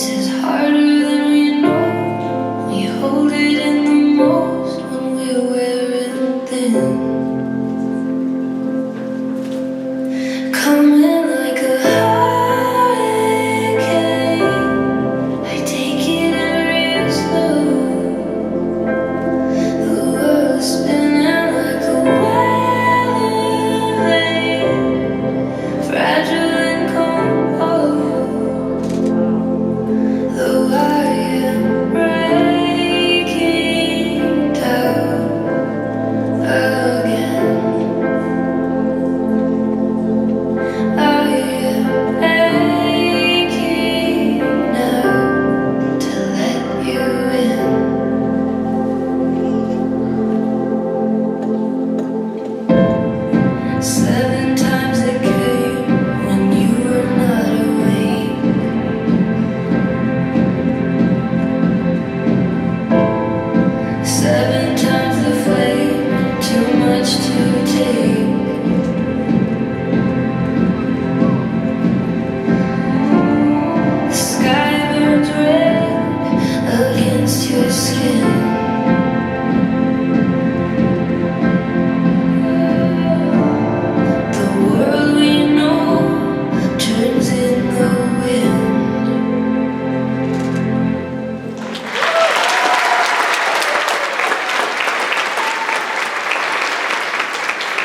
is harder than we know. We hold it in the most when we're wearing thin. Coming like a hurricane, I take it real slow. The world's spinning like a wave, fragile and composed. Though I am breaking down again, I am aching now to let you in. 7 times it came when you were not awake. 7 times the flame, too much to take. The sky burns red against your skin.